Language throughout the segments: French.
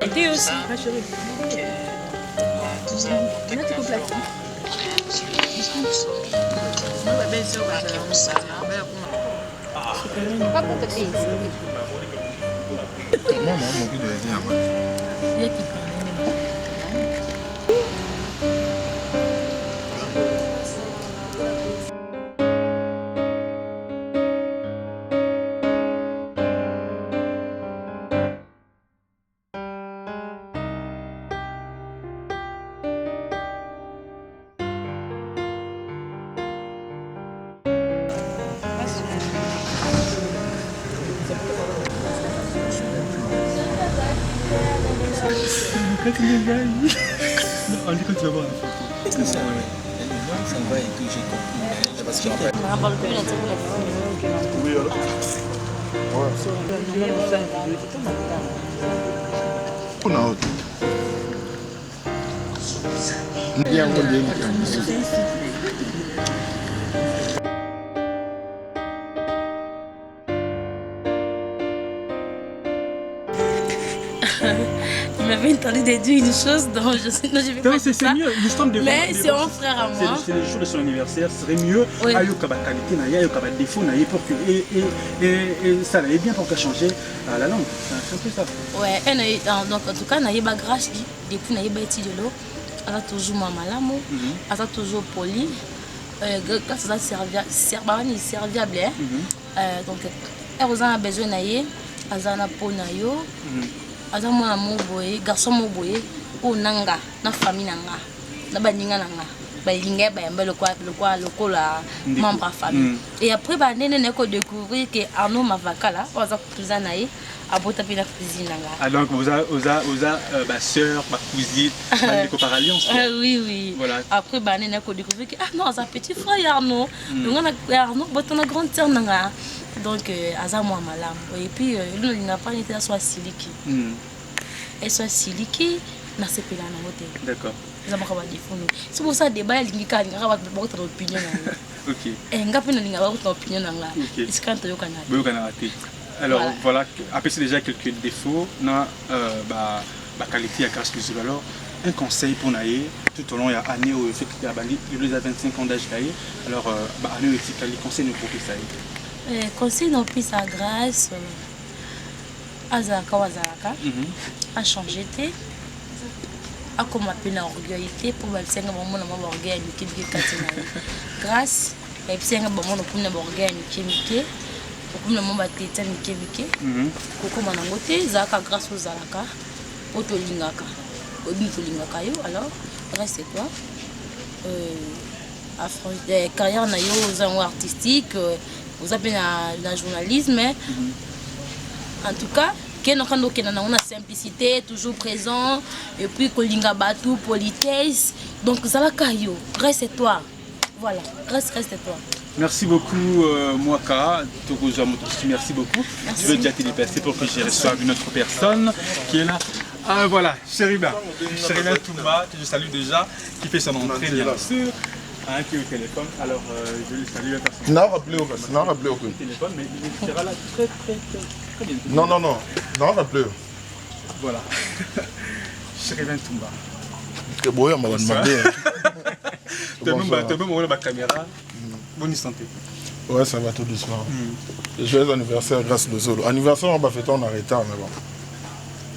Thé aussi. Ah, chérie. On a tout complet. Pas pour te payer. Moi, mon cul de dire. Il y a qui prend. Quand tu me vois, on dit que tu vas voir la photo. Est-ce que ça va et tout, j'ai compris. Parce que oui, alors. On a autre. Bien, on dit. Il m'avait entendu de dire une chose dont je sais non, je vais pas dire ça. C'est mieux, l'histoire de Mais c'est mon frère à moi. C'est le jour de son anniversaire, ce serait mieux. Oui. Ayoka ba qualité, ayoka ba défaut, pour que et ça allait bien pour qu'elle change la langue. C'est un peu ça. Ouais, donc en tout cas, naïe ba grâce depuis naïe ba étude de l'eau, elle a toujours mamalamu, elle a toujours poli. Grâce à ça serviable. Donc elle a besoin naïe, elle a peau naïo. Aza mwana moboye garçon moboye o nanga na famille nanga na baninga nanga balinga bayamba le la membre famille et après ba nene neko découvrir que Arnaud Mavakala oza cousin naïe abota pina cuisine nanga. Ah donc oza ba sœur, ba cousine, ba par alliance. Oui. Voilà. Après ba nene neko découvrir que ah non ça petit frère Arnaud. Donc on a Arnaud boto na grande sœur nanga. Donc aza moi malam et puis lui n'a pas été soit siliki. Et soit siliki na sepela na moté. D'accord. Ça m'a pas dit fou. C'est pour ça débat lingi ka linga ba votre opinion na. OK. Et ngapi na linga ba votre opinion na nga. Est-ce que tu yokana? Yokana raté. Alors voilà, après c'est déjà quelques défauts na ba qualité à grâce du alors un conseil pour naïe tout au long il y a année où fait que bandi il a 25 ans d'âge naïe alors ba année aussi quel conseil nous propose ça. Conseil non plus sa grâce azaka wazaka a changé té a comme appelé orgueil pour ba senga maman na ba orgueil ni kibiki katina grâce et senga maman na kuna ba orgueil ni kibiki pour na mamba teta ni kibiki koko manango té zaka grâce aux alaka otolingaka obitolingaka yo alors reste toi à carrière na yo aux artistique vous avez la journalisme, en tout cas, qui n'a pas simplicité, toujours présent, et puis Kolinga Batou, politesse. Donc, ça va caillou, reste-toi. Voilà, reste-toi. Merci beaucoup, Mwaka. Merci beaucoup. Je veux déjà te déplacer pour que je reçoive une autre personne qui est là. Ah voilà, Chéribin Toumba, que je salue déjà, qui fait son entrée bien sûr. Qui est au téléphone, alors je lui salue la personne. Tu n'as rappelé au téléphone, mais il sera là très bientôt. Non, rappelé. Voilà. Chéribin Toumba. Que beau, on m'a demandé. Tu as même ma caméra. Bonne santé. Ouais, ça va tout doucement. Joyeux anniversaire grâce au Zolo. Anniversaire, on va fêter en retard, mais bon.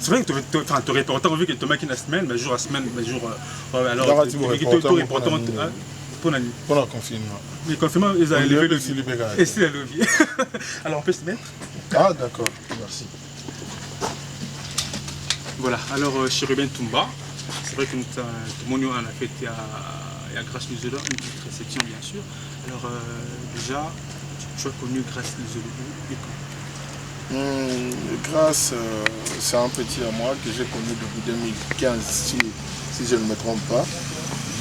C'est vrai que tu aurais pas vu que Thomas qui est la semaine, mais jour à semaine, mais jour. Alors, tu reportes. Pour le confinement. Le confinement, ils ont élevé le levier. Et c'est le levier. Alors on peut se mettre. Ah d'accord, merci. Voilà, alors Chérubin Toumba, c'est vrai que tout le monde a fait il y a Grâce Nuzolo, une petite réception bien sûr. Alors déjà, tu as connu Grâce Nuzolo et quand Grâce, c'est un petit à moi que j'ai connu depuis 2015 si je ne me trompe pas.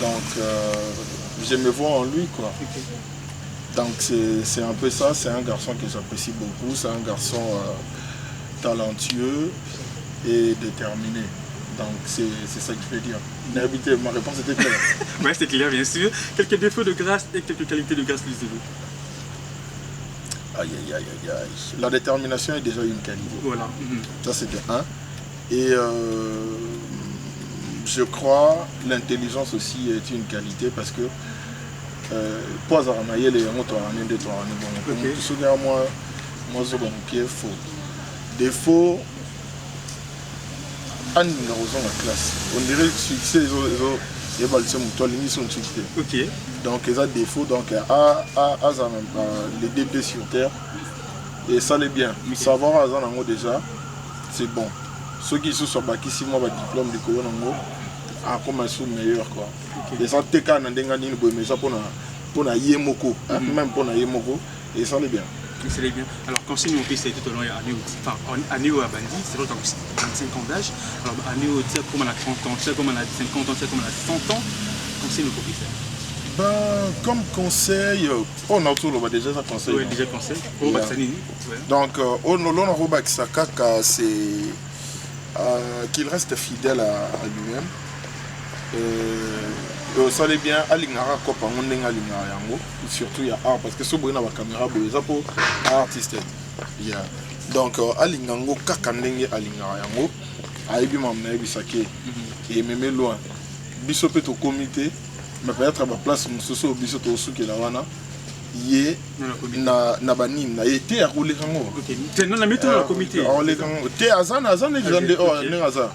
Donc je me vois en lui quoi. Donc c'est un peu ça, c'est un garçon que j'apprécie beaucoup, c'est un garçon talentueux et déterminé. Donc c'est ça que je peux dire. Ma réponse était claire. Oui, c'est clair bien sûr. Quelques défauts de Grâce et quelques qualités de Grâce Nuzolo. Aïe. La détermination est déjà une qualité. Voilà. Ça c'était un. Et je crois l'intelligence aussi est une qualité parce que pour avoir un les moi je suis faux. Défaut en classe. On dirait que succès ok. Donc ils ont défaut donc les DP sur terre et ça l'est bien. Savoir à déjà c'est bon. Ceux qui sont sur Baki 6 mois de diplôme de Koyo à comme un sous meilleur quoi. Les gens TK n'andengani mais ça pour na yemoko même pour na yemoko et ça l'est bien. C'est bien. Alors, quand c'est nous, c'est tout au long année où à Bandi, c'est vrai 25 ans d'âge. Alors, année où tu sais comme on a 30 ans, tu sais comme on a 50 ans, tu sais comme on a 100 ans, conseil nous c'est. Ben, comme conseil, on a autour déjà ça conseil. Oui, déjà conseil. Donc, on a c'est qu'il reste fidèle à lui-même. Ça l'est bien, surtout il y a art parce que ce bruit n'a pas caméra, c'est pour artiste. Donc, alingango kakandenge alingayango, aibi mamna bisake et même loin. Bisopé au comité, mais peut-être à ma place, monsieur bisopé au souk et la wana. Yé na banim na été à rouler kango. T'es non la méthode dans le comité. T'es azan et grande oh nengaza.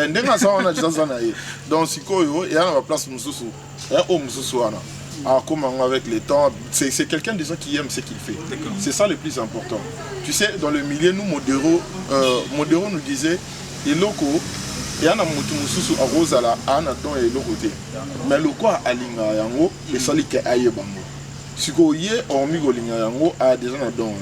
Nengaza on a déjà zanaï. Donc si koyo et à la place mususu. Oh mususu ana. Ah comment avec le temps, c'est quelqu'un déjà qui aime ce qu'il fait. C'est ça le plus important. Tu sais dans le milieu nous Modero nous disait et loko et ana mutu mususu a rosala ana don et loko te. Mais le quoi alinga yango et ça li ke aye bango. Si vous avez a déjà dans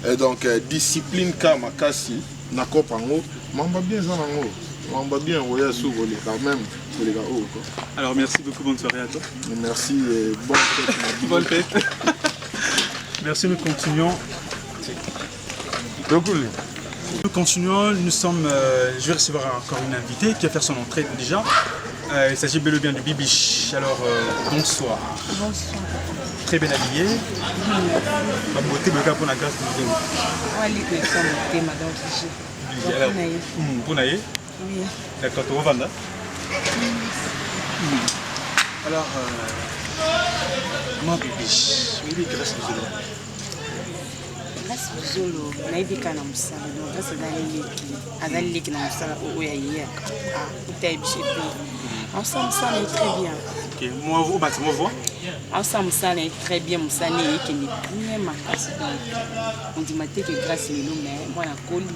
et donc discipline kama kasi na kopango mamba bien zanango mamba bien voyage sous voler quand même pour les gars. Alors merci beaucoup, bonne soirée à toi. Merci et bonne fête. Bonne fête. Merci, nous continuons. Nous continuons, nous sommes je vais recevoir encore une invitée qui va faire son entrée déjà. Il s'agit bel et bien de Bibiche. Alors bonsoir. Bonsoir. Très bien habillé. La beauté de pour la grâce de Dieu. Oui, madame. Pour naïe. Oui. D'accord, tu revends là. Alors, moi Bibiche, oui, grâce de Dieu. Grâce à Zolo, naïbika na musala, donc grâce à Dali qui na musala au hier. Ah, tu as biché. Ensemble, ça est très bien. Ok, moi, vous battez ma voix. Ensemble, ça est très bien. Moussani qui n'est plus ma casse. On dit maté que grâce à nous, mais moi la colis.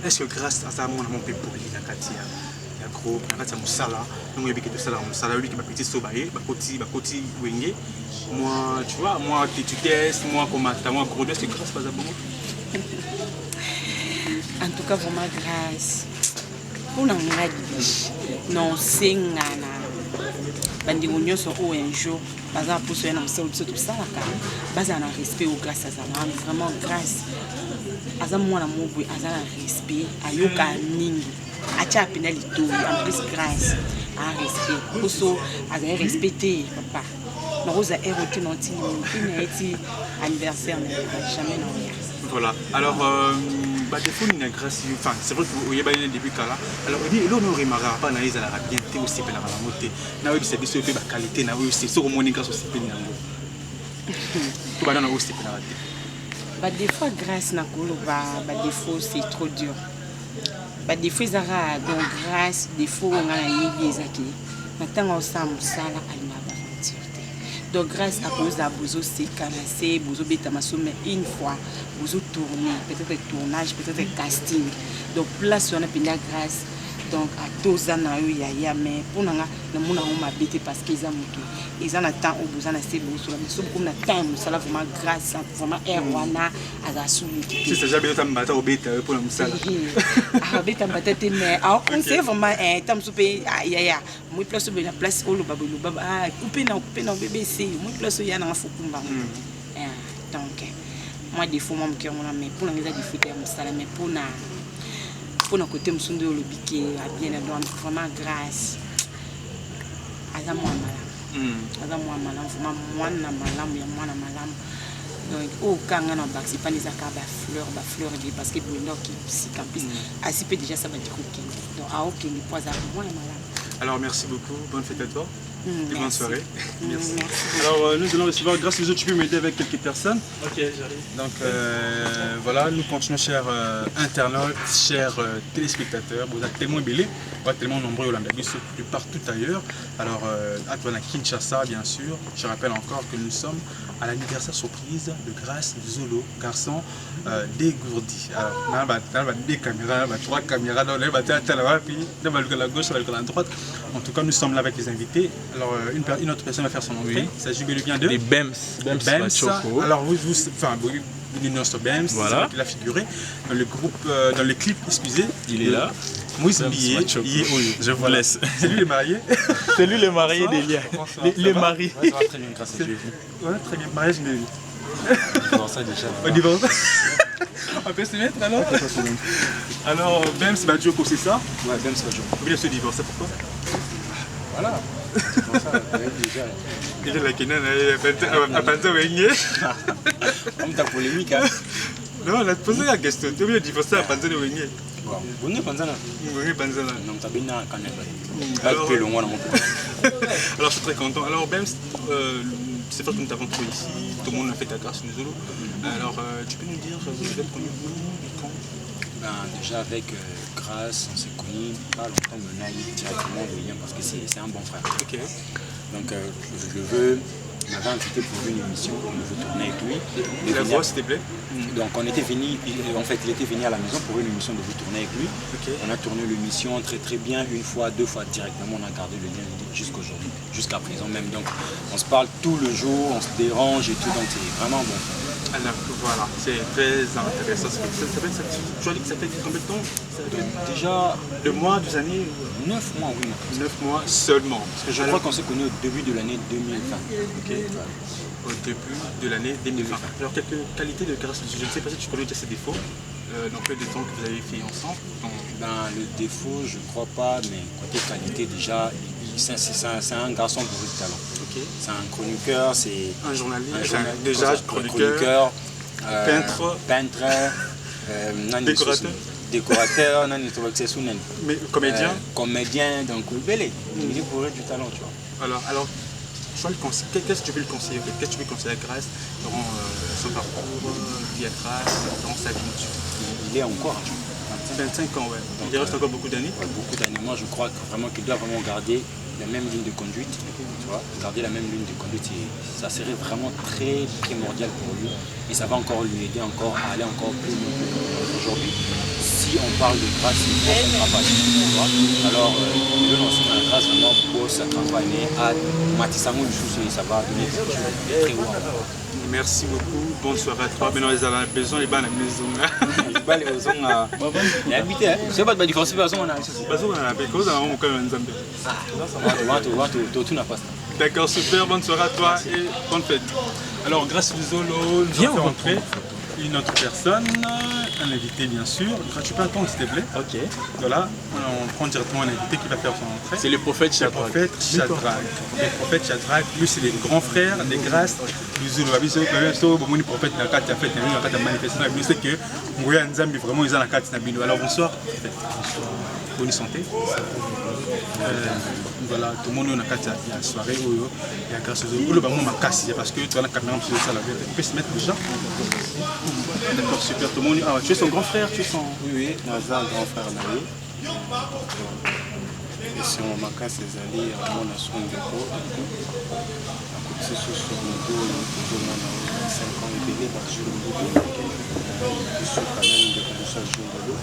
Est-ce que grâce à ça, mon peuple poli la Katia, la gros, la Katia Moussala, nous avons que ça Moussala, lui qui m'a petit sobaye, bakoti wenge. Moi, tu vois, moi qui tu testes, moi comme à moi gros, c'est grâce pas à bon. En tout cas, vraiment grâce. Pour la biche, non c'est ngana. Bandi union sur un jour, bazar pour soigner notre sol, tout ça là, bazar un respect au grâce à ça, vraiment grâce. Azam moi l'amour, azar un respect, ayoka ningi, acha penalito, en plus grâce, un respect. Aussi, azar respecté, papa. Nous avons évoqué notre anniversaire, mais jamais non. Voilà. Alors, des fois, il y a grâce. Enfin, c'est vrai qu'il y a un début là. Alors, il y a un remarquable pas dans les à la bienté aussi pour la montée. Now, il s'est dit que la qualité, now, c'est sur le monde grâce aussi pour nous. Tout va dans la aussi pour la. Des fois, grâce na kolo, des fois c'est trop dur. Des fois, Zara donc grâce, des fois on a une yézaki. Maintenant, on s'en sala alima. Donc grâce à cause de Bozo c'est canassé, Bozo Betamasomme une fois, Bozo tourné, peut-être tournage, peut-être casting. Donc place on a pris la grâce. Donc à 2 ans mais pour nous on m'a bêté parce qu'ils ont tout. Ils ont temps au besoin de ces Bozo, mais sauf qu'on a temps, ça vraiment grâce, vraiment erwana à la soupe. Si c'est jamais un bâtard au bêta pour la moussala. Ah bêta bâtard mais on sait vraiment un temps soupe ya. Moi place sur la place au baba ah couper non bébé c'est moi place ya na fukumba. Donc moi des fois moi me cœur mais pour les des fois des moussala mais pour nos côté msundo le biquet à bien vraiment grâce à la moi malam vraiment moi na malam ya moi na malam donc au kanga na bac c'est pas les accords fleur parce que maintenant qui psychampiste assez peu déjà ça va dire OK donc à OK les poids à moins malade. Alors merci beaucoup, bonne fête à toi. Et bonne soirée. Merci. Alors nous allons recevoir, grâce aux autres, tu peux m'aider avec quelques personnes. Ok, j'arrive. Donc voilà, nous continuons, chers internautes, chers téléspectateurs. Vous êtes tellement belés, vous êtes tellement nombreux au Landabis, de partout ailleurs. Alors à Kinshasa, bien sûr. Je rappelle encore que nous sommes à l'anniversaire surprise de Grace Zolo, garçon dégourdi. Alors, on a des caméras, on a 3 caméras, on a la gauche, on a la droite. En tout cas, nous sommes là avec les invités. Alors, une autre personne va faire son entrée. Oui. Il s'agit bel et bien de... Les BEMS. Alors, notre BEMS, voilà. Il a figuré dans le groupe, dans le clip, excusez. Il est là. Moïse Mbié, je vous laisse. C'est lui le marié. C'est lui le marié d'Elia. Les maris. Ouais, ça va très bien, grâce à Dieu. Ouais, très bien. Mariage de lui. On divorce déjà. On divorce. On peut se mettre alors. Alors, BEMS Badjoko, c'est ça? Ouais, BEMS Badjoko. Vous voulez se divorcer, pourquoi? Voilà. C'est pour ça, déjà. Il est la Kenan, à Panza Wengé. Comme ta polémique, hein. Non, on a posé la question. Tu veux divorcer à Panza Wengé? Vous n'êtes pas là. Vous n'êtes pas là. Non, tu as bien quand même. Alors, je suis très content. Alors, BEMS, c'est vrai que nous t'avons trouvé ici. Tout le monde a fait ta grâce nous Zolo. Alors, tu peux nous dire, vous êtes connus où et quand? Déjà avec Grace, on s'est connus pas longtemps maintenant, directement le lien parce que c'est un bon frère. Ok. Donc il m'avait invité pour une émission, je veux tourner avec lui. Et la voix s'il te plaît. Donc on était venu, en fait il était venu à la maison pour une émission de vous tourner avec lui. Okay. On a tourné l'émission très bien, une fois, 2 fois directement, on a gardé le lien jusqu'aujourd'hui, jusqu'à présent même. Donc on se parle tout le jour, on se dérange et tout, donc c'est vraiment bon. Alors voilà, c'est très intéressant. Tu as dit que ça fait combien de temps? Donc, déjà 2 mois, 2 années? 9 mois, oui. 9 mois seulement. Parce que je crois qu'on s'est connus au début de l'année 2020. Okay. Au début de l'année 2020. Alors quelques qualités de Grace, je ne sais pas si tu connais déjà ses défauts, donc les temps que vous avez fait ensemble. Le défaut, je ne crois pas, mais côté qualité déjà, c'est un garçon bourré de talent. Okay. C'est un chroniqueur, c'est un journaliste, déjà chroniqueur, peintre, décorateur, mais comédien, donc il est bourré du talent, tu vois. Alors qu'est-ce que tu peux le conseiller? Qu'est-ce que tu peux conseiller à Grace dans son parcours théâtral, dans sa vie? Il est encore 25 ans, ouais. Donc, il reste encore beaucoup d'années. Ouais, beaucoup d'années. Moi, je crois qu'il doit vraiment garder la même ligne de conduite. Tu vois, garder la même ligne de conduite, ça serait vraiment très primordial pour lui. Et ça va encore lui aider encore à aller encore plus loin. Aujourd'hui, si on parle de Grace, il faut qu'on travaille. Alors, je veux lancer la Grace vraiment pour ça travaille. Mais à Matissango, ça va donner très haut. Merci beaucoup, bonne soirée à toi. Maintenant, ils ont besoin de la maison. Il a habité, c'est pas de différence. D'accord, super, bonne soirée à toi et bonne fête. Alors, grâce au Zolo, nous avons fait entrer une autre personne, un invité bien sûr. Tu peux attendre s'il te plaît. Ok. Voilà, on prend directement un invité qui va faire son entrée. C'est le prophète Shadrach. Le prophète Shadrach, lui c'est les grands frères des grâces du Zulu. Le prophète n'a pas fait une manifestation. Il sait que Ngoya Nzambi vraiment ils ont la carte Nabino. Alors bonsoir. Bonne santé. Voilà, tout le monde est dans la soirée où il y a grâce aux autres. Parce que tu as la caméra, on peut se mettre déjà. D'accord, super, tout le monde. Ah, tu es son grand frère, tu es son... Oui, Naza, grand frère Naï. Et si on m'a cassé les alliés, on a soin de peau. C'est sur le dos, toujours mon 5 ans, il est parce que je le je suis quand même de commencer à jouer de l'eau.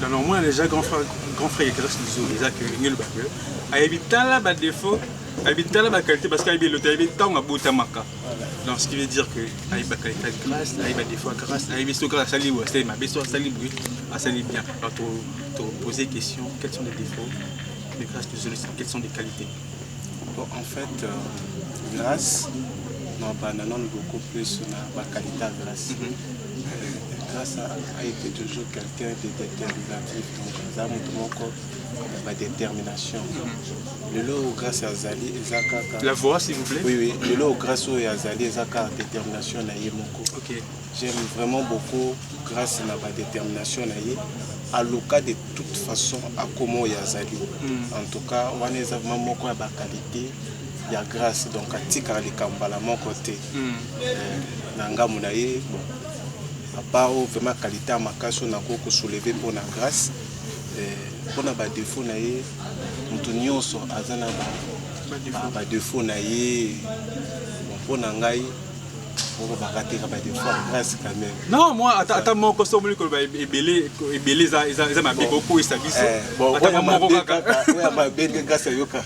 Alors moi déjà grand frère et grâce nous les a que le bague. A éviter là bas défaut, a éviter là bas qualité parce qu'il le taille temps à bout maka. Donc ce qui veut dire que a éviter qualité grâce, a éviter défaut grâce, a éviter grâce à libre, c'est ma besoin à libre, à salir bien. Alors te poser question, quels sont les défauts de grâce nous quelles sont les qualités? Bon, en fait grâce non pas beaucoup plus la qualité grâce. grâce a été toujours quelqu'un de déterminatif. Donc, ça a montré ma détermination. Le lot grâce à Zali et Zaka. La voix, s'il vous plaît. Oui, oui. Le lot grâce à Zali et Zaka, détermination naïe moko. Ok. J'aime vraiment beaucoup grâce à ma détermination naïe. À l'occasion de toute façon, à comment il y a Zali. En tout cas, on a vraiment beaucoup de qualité. Il y a grâce, donc à tika les kambala mon côté. Nanga munaye, bon. À part vraiment qualité à ma casse, on a beaucoup soulevé pour la grâce. Pour la défaut naïe, on tourne sur azana ba défaut naïe. Pour nangai, on va rater ba défaut grâce quand même. Non, moi, attends mon costume que va ébélé ça m'a beaucoup et ça dit ça. Bon, ouais, ma belle grâce à yoka.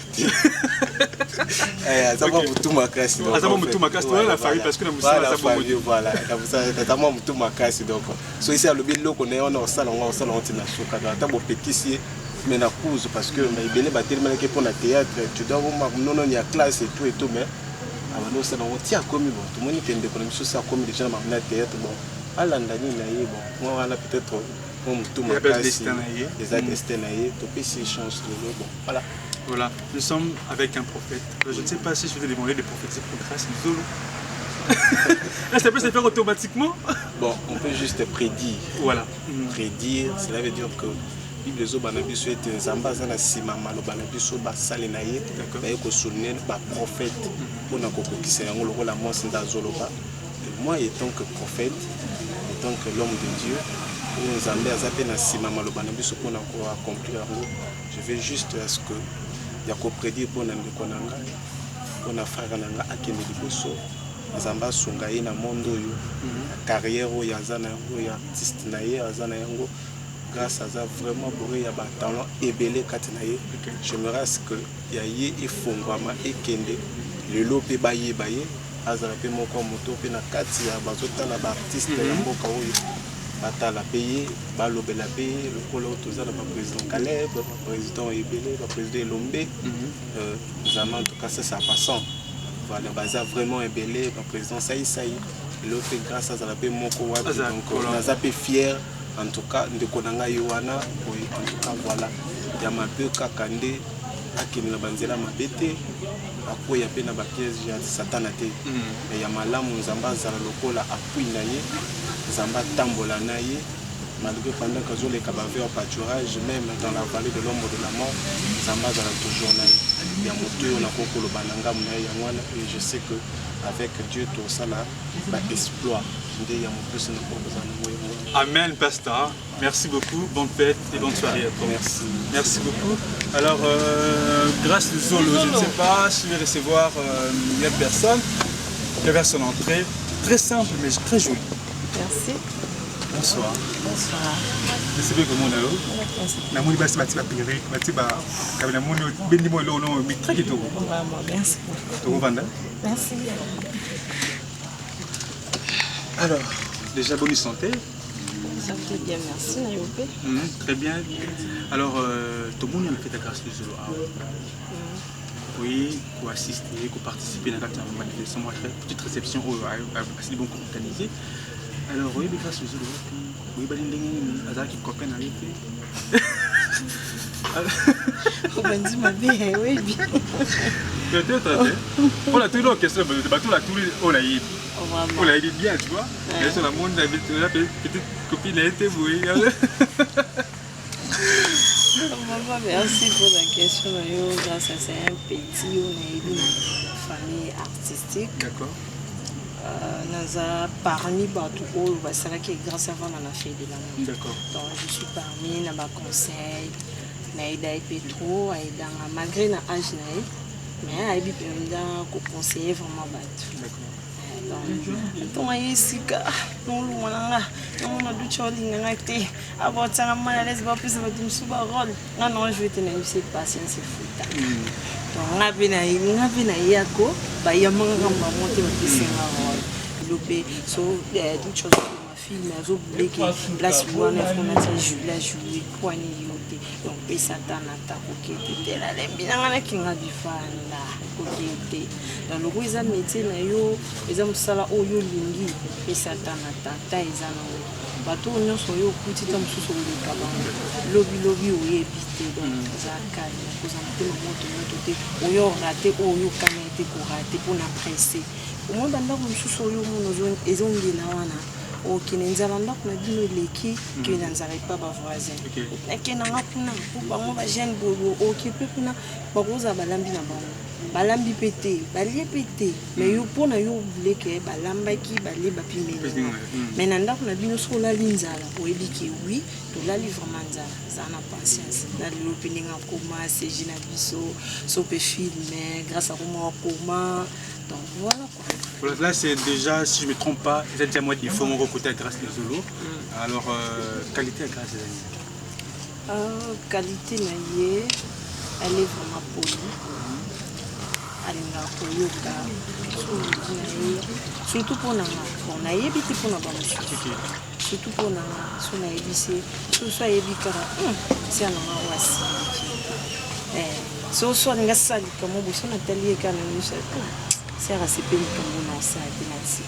Azama mutu makasi. Azama mutu makasi, la famille parce que la musala ça beaucoup. Voilà, azama mutu makasi donc. So ici à le bilo qu'on est on a salon na soka dans ta petit mais na cause parce que mais belé ba tellement que pour la théâtre tu dois non il y a classe et tout mais avant ça on tient comme bon tout le monde qui est de ça comme déjà na théâtre bon à l'andani na yi bon moi là peut-être on mutu makasi les destin na yi to puis c'est chance de bon voilà. Voilà, nous sommes avec un prophète. Je ne sais pas si je vais demander de prophétiser pour grâce Zolo. Là, ça peut se faire automatiquement. Bon, on peut juste prédire. Voilà. Prédire, cela veut dire que Bible zo banabi souhaite zamba zana sima malo banabi so ba salenaye. Ba yeko soutenir ba prophète pour na koko kisela ngolo la mose nda Zolo ba. Moi étant que prophète, étant que l'homme de Dieu, nous avons zappé na sima malo banabi so pour na ko accomplir. Je veux juste à ce que il y a qu'on prédit pour nous konanga pour na frère nanga akende liboso nzamba sunga ye na mondo yo carrière ya zana yo ya artiste na ye azana yango grâce à ça vraiment bourré ya ba talent ebele katina ye j'aimerais ce que ya ye ifongwama ekende le lope baye azala pe moko moto pe na kati ya bazotala ba artiste ya mboka oyo atala payer balobela payer le colo toza le président Caleb le président Ebele le président Elombe nous en tout cas ça passant voilà baza vraiment Ebele le président Saï l'autre grâce à la paix moko wa donc on a peu fier en tout cas de konanga yowana en tout cas voilà ya mabe kakande akini na banzela mabete akoya pe na ba piège ya satana te ya malamu nzamba zala lokola appui na ye Zamba tambola naïe, malgré pendant que je les cabavés au pâturage, même dans la vallée de l'ombre de la mort, Zamba zala toujours naïe. Il y a moto on a coco le bananga naïe et je sais que avec Dieu tout ça là va exploit. Amen, pasteur. Merci beaucoup. Bonne fête et bonne soirée à toi. Merci. Merci beaucoup. Alors, grâce à Zolo, je ne sais pas si je vais recevoir une personne qui va faire son entrée. Très simple, mais très jolie. Merci. Bonsoir. Bonsoir. Je sais pas comment on a. La mouni basi bati ba perruque, bati ba kabina mouni bendi mo lo no mi très kitoko. Vraiment, merci. Toko vanda. Merci. Alors, déjà bonne santé. Santé bien, merci Nayope. Très bien. Alors, tout le monde a fait ta grâce de Zolo. Oui, pour assister, pour participer à la manifestation, moi je fais une petite réception assez bon organisée. Alors oui, mais grâce aux autres, oui, bah qui copain avec. On m'a dit ma vie, oui, bien. Peut-être, on a toujours une question, le bateau, on l'a dit bien, tu vois. Et sur la monde, la petite copine a été vouée. Maman, merci pour la question. Grâce à c'est un petit, on a eu une famille artistique. D'accord. Parmi Batou, c'est là que grâce à vous, on a fait de la D'accord. Donc, je suis parmi les conseils, Naïda et Petro, malgré l'âge, mais Aïbi peut conseiller vraiment Batou. D'accord. Donc, non, je vais te laisser patience, c'est fou. Donc, on a bien Yako, so toute chose ma fille mais zo voulait que place loin on a Julia jouer poigné yote donc pe satan attaque OK la lembina na kinga bifana OK dans le gros métier na yo les hommes sala o yo lingi pe satan attaque ta ezana bato nyonso oyo okuti ta mosusu koleka bango lobi oyebi te donc eza calme kozala motema moto te oyo orate oyo okana ete korate mpona presse omoi bandako mosusu oyo omona ezongela wana okende nzala ndako na bino eleki ke na nzala epa bavoisin akendanga kuna po bango bajeune boyo okepe kuna bakozala balambi na bango balambi mpe te balie mpe te mais yo mpona yo obuleke balambaki balie bapimeli mais na ndako na bino soki olali nzala oyebi ke wi tolali vraiment nzala eza na patience na lelo mpe ndenge akoma sege na biso so mpe filme grâce akoma akoma donc voilà quoi. Voilà, là c'est déjà, si je ne me trompe pas, vous êtes déjà moi défaut mon côté à Grâce les Zolo. Alors, qualité à Grâce les amis. Qualité naïe, elle est vraiment polie. Elle est koyoka, surtout pour nous. On a évité pour nous. Surtout pour nous, si on a évité, si on a évité, c'est un endroit aussi. Si on soit un sali comme on a tellement quand même. C'est à ce pays comme on a ça et Nancy.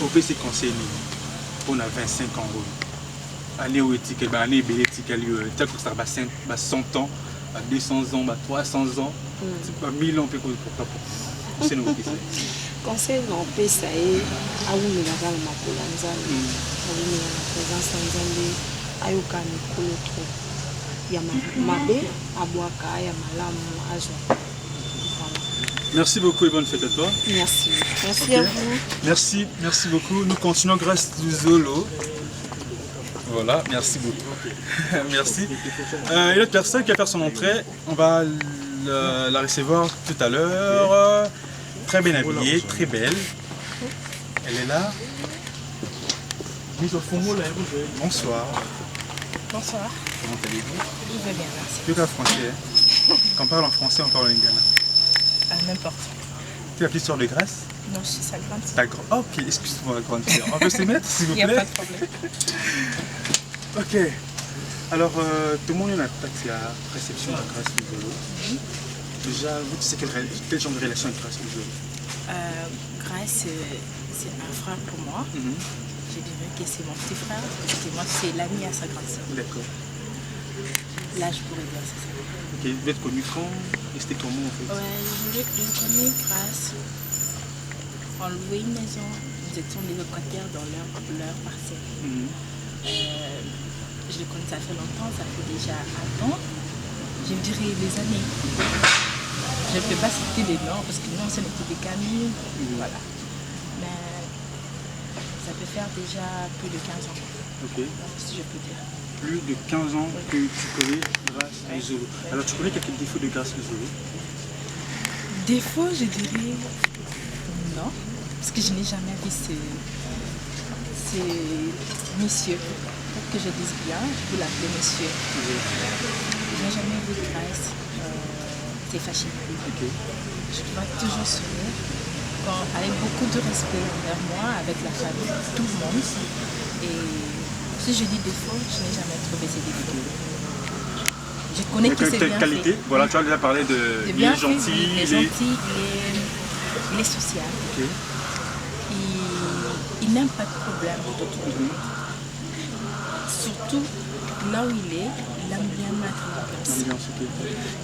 Au PC conseil, on a 25 ans. Année où est-il que année bénétique à lieu, tant que ça va 100 ans, 200 ans, 300 ans, c'est pas 1000 ans pour pas. C'est nous qui conseil non pe ça est à où nous avons ma polanza, à où nous avons présence en Zambie, à où quand nous collons trop. Il y a ma bé, à Boaka, il y a ma lame, à Joie. Merci beaucoup et bonne fête à toi. Merci. Merci à vous. Merci beaucoup. Nous continuons grâce du Zolo. Voilà, merci beaucoup. Merci. Une autre personne qui va faire son entrée, on va la recevoir tout à l'heure. Très bien habillée, très belle. Elle est là. Bonsoir. Bonsoir. Comment allez-vous? Je vais bien, merci. Tu es français. Quand on parle en français, on parle en lingala. N'importe. Tu es la petite soeur de Grâce? Non, je suis sa grande sœur. Ta grande. Ok, excuse-moi, grande sœur. On peut se mettre, s'il vous plaît? Il n'y a pas de problème. Ok. Alors, tout le monde est à la réception de Grâce Muzolo. Déjà, vous, tu sais quel genre de relation avec Grâce Muzolo? Grâce, c'est un frère pour moi. Je dirais que c'est mon petit frère. Parce que moi, c'est l'ami à sa grande sœur. D'accord. Là, je pourrais dire c'est ça. Ok, vous êtes connu quand? Et c'était comment en fait? Ouais, je connais Grâce. On louait une maison. Nous étions des locataires dans leur parcelle. Je le connais, ça fait longtemps, ça fait déjà un temps. Je dirais des années. Je ne peux pas citer des noms parce que nous, c'est notre des Camille. Voilà. Mais ça peut faire déjà plus de 15 ans. Ok. Si je peux dire. Plus de 15 ans que tu connais Grâce Muzolo. Alors tu connais quelques défauts de Grâce Muzolo? Défauts, je dirais non. Parce que je n'ai jamais vu ces messieurs. Pour que je dise bien, je peux l'appeler monsieur. Je n'ai jamais vu Grâce. C'est fascinant. Je dois toujours sourire. Avec beaucoup de respect envers moi, avec la famille, tout le monde. Et si je dis défaut, je n'ai jamais trouvé ces défauts. Je connais que c'est bien qualité fait. Voilà, tu as déjà parlé de bien il est gentil. Il est gentil, il est social. Il n'aime pas de problème de tout. Surtout là où il est, il aime bien mettre l'ambiance.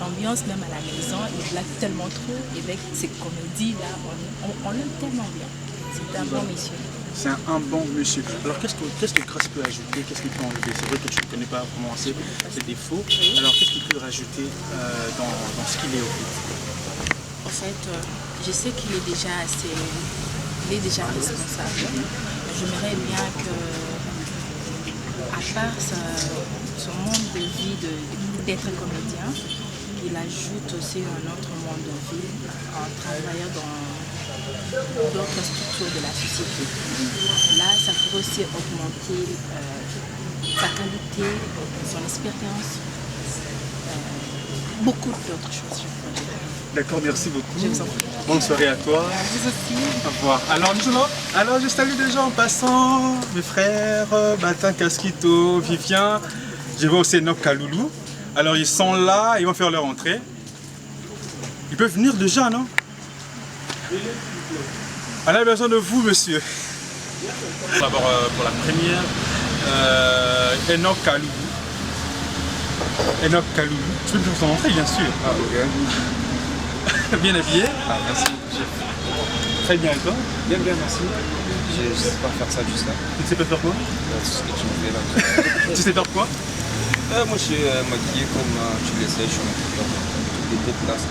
L'ambiance même à la maison, il blague tellement trop. Et avec ses comédies là, on l'aime tellement bien. C'est un bon monsieur. C'est un bon monsieur. Alors qu'est-ce que Grâce peut ajouter? Qu'est-ce qu'il peut enlever? C'est vrai que tu ne connais pas comment c'est ses défauts. Alors qu'est-ce qu'il peut rajouter dans ce qu'il est au fait? En fait, je sais qu'il est déjà assez... Il est déjà responsable. J'aimerais bien que, à part son monde de vie d'être comédien, il ajoute aussi un autre monde de vie en travaillant dans d'autres structures de la société. Là, ça pourrait aussi augmenter sa qualité, son expérience, beaucoup d'autres choses, je pourrais dire. D'accord, merci beaucoup. Je vous en prie. Bonne soirée à toi. Vous aussi. Au revoir. Alors je salue des gens en passant, mes frères, Batin Casquito, Vivien. Je vois aussi Nok Kaloulou. Alors ils sont là, ils vont faire leur entrée. Ils peuvent venir déjà, non? On a besoin de vous, monsieur. D'abord pour la première, Enoch Kaloulou. Enoch Kaloulou. Tu peux me faire son entrée, bien sûr. Ah, ok. Bien habillé. Ah, merci. Très bien, et toi? Bien, merci. Je ne sais pas faire ça, juste ça. Tu ne sais pas faire quoi? Tout ce que tu me fais là. Tu sais faire quoi? Moi, je suis maquillé comme tu l'essayes, je suis maquillé. Des déplaces,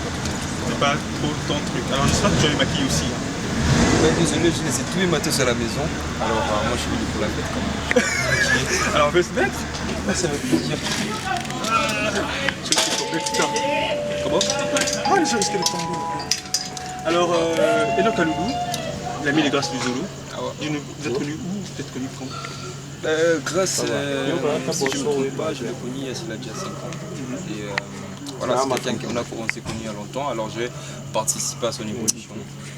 C'est pas trop ton truc. Alors j'espère que tu as les maquilles aussi. Hein. Désolé, je laisse tous mes matos à la maison. Alors moi, je suis venu pour la fête quand même. Alors on peut se mettre? Ça fait plaisir. Comment? Ah, je risque de tomber. Alors, Enoch Kaloulou, l'ami des Grâces du Zulu. Ah ouais. Vous êtes connu où? Vous êtes connu quand? Grâce, si je ne me trompe pas, je l'ai connu il y a déjà 5 ans. Et voilà, c'est quelqu'un qu'on s'est connu il y a longtemps, alors je vais participer à son évolution.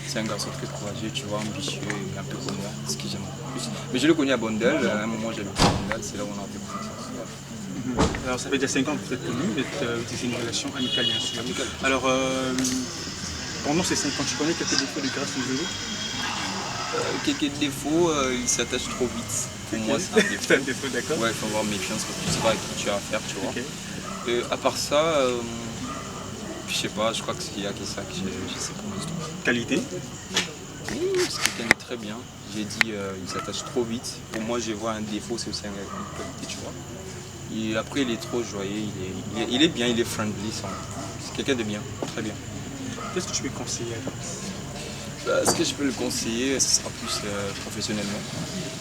C'est un garçon très courageux, tu vois, ambitieux et un peu comme moi, ce que j'aime le plus. Mais je l'ai connu à Bondel, à un moment j'avais à Bondel, c'est là où on a fait connaissance. Alors ça fait déjà 5 ans que vous êtes connu, c'est une relation amicale bien sûr. Alors, pendant ces 5 ans, tu connais quelques défauts de Grâce du Zulu? Quelques défauts, il s'attache trop vite. Pour moi, c'est un défaut. C'est un défaut, d'accord. Ouais, il faut avoir méfiance parce que tu sais pas à qui tu as affaire, tu vois. Okay. À part ça, je sais pas, je crois qu'il y a que ça que je sais pas. Qualité? C'est quelqu'un de très bien. J'ai dit, il s'attache trop vite. Pour moi, je vois un défaut, c'est aussi une qualité, tu vois. Et après, il est trop joyeux, il est bien, il est friendly. C'est quelqu'un de bien, très bien. Qu'est-ce que tu peux conseiller à Ce que je peux le conseiller, ce sera plus professionnellement.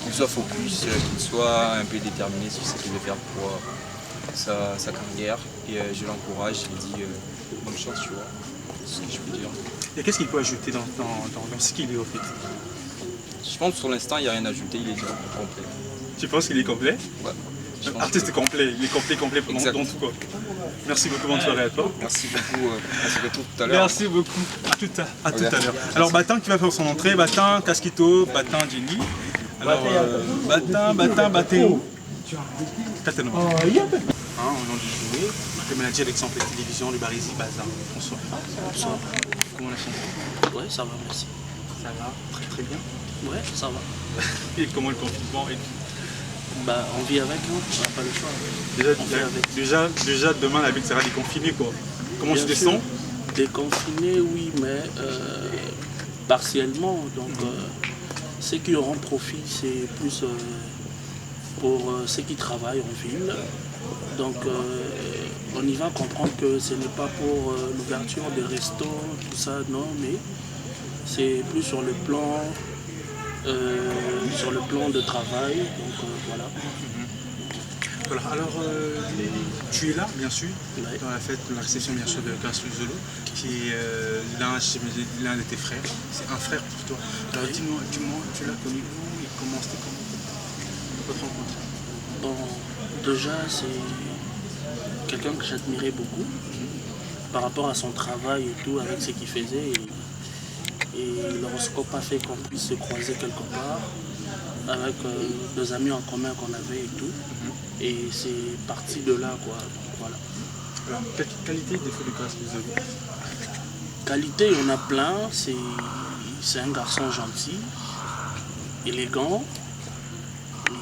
Qu'il soit focus, qu'il soit un peu déterminé sur ce qu'il veut faire pour sa carrière. Et je l'encourage, je lui dis bonne chance, tu vois. C'est ce que je peux dire. Et qu'est-ce qu'il peut ajouter dans ce qu'il est au fait? Je pense que pour l'instant, il n'y a rien à ajouter, il est déjà complet. Tu penses qu'il est complet? Ouais. Artiste complet, il est complet dans tout quoi. Merci beaucoup, bonne soirée à toi. Merci beaucoup, merci beaucoup tout à l'heure. Merci beaucoup, à tout à l'heure. Alors Batan qui va faire son entrée, Batan, Casquito, Batan, Jenny. Alors Batan, Batéo. Catano. Au nom du jouet, le manager d'Exemple Télévision, le Barizi Bazar. Bonsoir. Bonsoir. Comment la chanson? Ouais, ça va, merci. Ça va, très bien. Ouais, ça va. Et comment le confinement et bah, on vit avec, hein. On n'a pas le choix. Déjà, demain, la ville sera déconfinée, quoi. Comment tu te sens? Déconfiné, oui, mais partiellement. Donc, ceux qui auront profit, c'est plus pour ceux qui travaillent en ville. Donc, on y va comprendre que ce n'est pas pour l'ouverture des restos, tout ça, non, mais c'est plus sur le plan de travail, donc voilà. Voilà, alors tu es là bien sûr, dans la fête, la réception bien sûr de Grâce du Zulu, qui est l'un de tes frères, c'est un frère pour toi. Alors dis-moi, tu l'as connu où et comment c'était votre rencontre? Bon, déjà c'est quelqu'un que j'admirais beaucoup par rapport à son travail et tout, avec ce qu'il faisait. Et l'horoscope a fait qu'on puisse se croiser quelque part avec deux amis en commun qu'on avait et tout. Et c'est parti de là, quoi. Donc, voilà. Alors, quelle qualité des défaut de Grâce du Zulu? Qualité, il y en a plein. C'est un garçon gentil, élégant.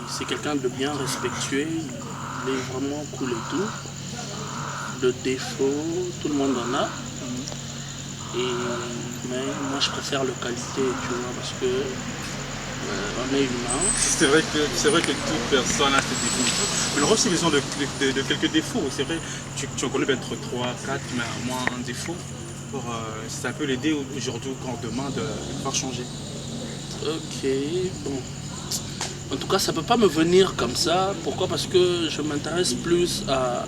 C'est quelqu'un de bien respectueux. Il est vraiment cool et tout. De défauts, tout le monde en a. Mais moi je préfère le qualité, tu vois, parce que on est humain. C'est vrai que toute personne a ses défauts. Mais on aura aussi besoin de quelques défauts. C'est vrai, tu en connais peut-être 3, 4, mais au moins un défaut. C'est un peu l'aider aujourd'hui quand on demande de pouvoir changer. Ok, bon. En tout cas, ça ne peut pas me venir comme ça. Pourquoi? Parce que je m'intéresse plus à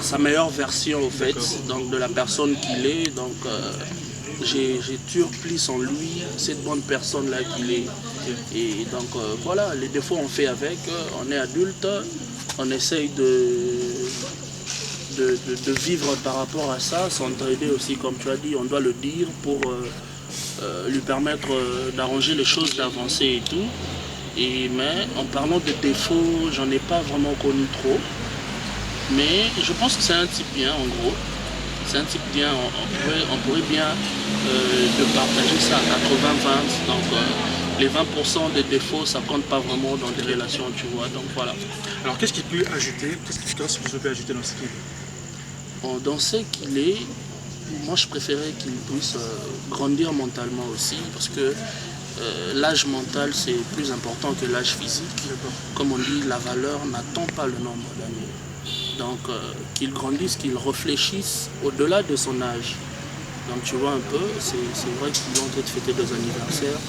sa meilleure version au fait, donc de la personne qu'il est. Donc j'ai turplis en lui cette bonne personne là qu'il est. Et donc voilà, les défauts on fait avec, on est adulte, on essaye de vivre par rapport à ça, s'entraider aussi comme tu as dit, on doit le dire pour lui permettre d'arranger les choses, d'avancer et tout. Mais en parlant de défauts, j'en ai pas vraiment connu trop. Mais je pense que c'est un type bien en gros. C'est un type bien, on pourrait bien de partager ça à 80-20. Donc les 20% des défauts, ça compte pas vraiment dans des relations, tu vois. Donc voilà. Alors qu'est-ce qu'il peut ajouter, qu'est-ce que je peux ajouter dans ce qu'il est? Bon, dans ce qu'il est, moi je préférais qu'il puisse grandir mentalement aussi, parce que l'âge mental c'est plus important que l'âge physique. Comme on dit, la valeur n'attend pas le nombre d'années. Donc qu'il grandisse, qu'il réfléchisse au-delà de son âge. Donc tu vois un peu, c'est vrai qu'il est en train de fêter 2 anniversaires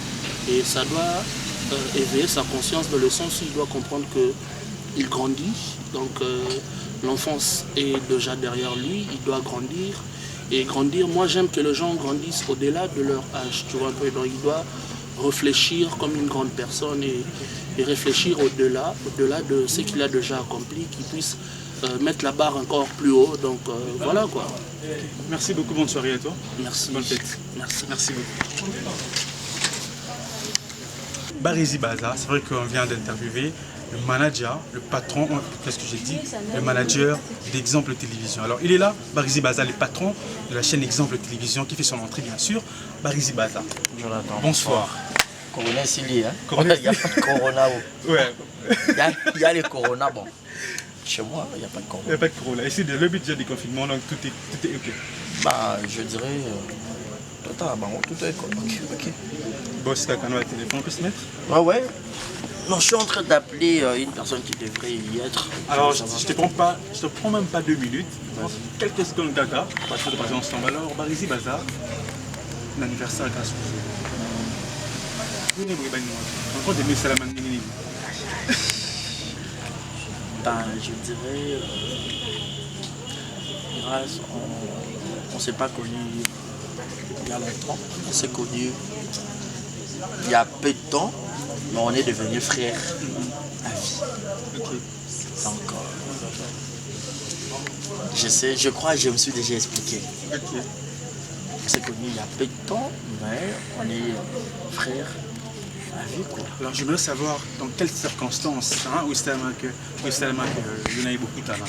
et ça doit éveiller sa conscience dans le sens où il doit comprendre qu'il grandit. Donc l'enfance est déjà derrière lui, il doit grandir. Et grandir, moi j'aime que les gens grandissent au-delà de leur âge, tu vois un peu. Donc il doit réfléchir comme une grande personne et réfléchir au-delà de ce qu'il a déjà accompli, qu'il puisse mettre la barre encore plus haut. Donc voilà quoi. Merci beaucoup, bonne soirée à toi. Merci. Bonne fête. Merci. Merci beaucoup. Barizi Baza, c'est vrai qu'on vient d'interviewer le manager, le patron, qu'est-ce que j'ai dit, le manager d'Exemple Télévision. Alors il est là, Barizi Baza, le patron de la chaîne Exemple Télévision qui fait son entrée bien sûr. Barizi Baza. Jonathan. Bonsoir. Corona Sili, hein. Corona. Il n'y a pas de corona. Ouais. Il y a les corona, bon. Chez moi, il n'y a pas de corona. Il n'y a pas de corona. Ici, le budget du confinement, donc tout est ok. Bah, je dirais, tout est ok. Bon, si tu as un téléphone, on peut se mettre? Ouais. Non, je suis en train d'appeler une personne qui devrait y être. Alors, je te prends même pas 2 minutes. Quelques secondes gaga, parce que de passer ensemble. Alors, Barizi Baza, l'anniversaire grâce à vous. Encore des messages à la manine. Je dirais, grâce, on ne s'est pas connu il y a longtemps, on s'est connu il y a peu de temps, mais on est devenus frères à vie. Donc, je crois que je me suis déjà expliqué. On s'est connu il y a peu de temps, mais on est frères. Alors j'aimerais savoir dans quelles circonstances, où c'est que vous avez beaucoup de talent.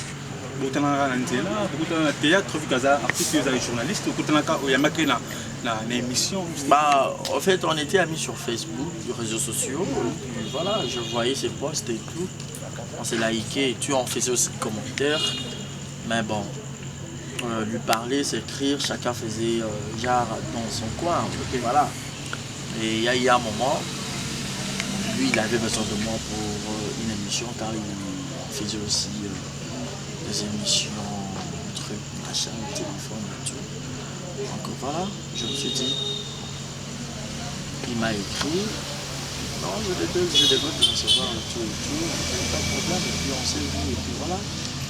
Beaucoup de talent dans le théâtre, vu que vous êtes artiste, vous êtes journaliste, beaucoup de talent où il y a marqué l'émission. En fait, on était amis sur Facebook, les réseaux sociaux. Et voilà, je voyais ses posts et tout. On s'est liké et tout, on faisait aussi des commentaires. Mais bon, lui parler, s'écrire, chacun faisait genre dans son coin. Voilà. Et il y a un moment, lui il avait besoin de moi pour une émission car il faisait aussi des émissions, trucs, machin, téléphone et tout. Donc voilà, je me suis dit, il m'a écrit, non je devais te recevoir et tout, pas de problème, et puis on s'est vu et puis voilà.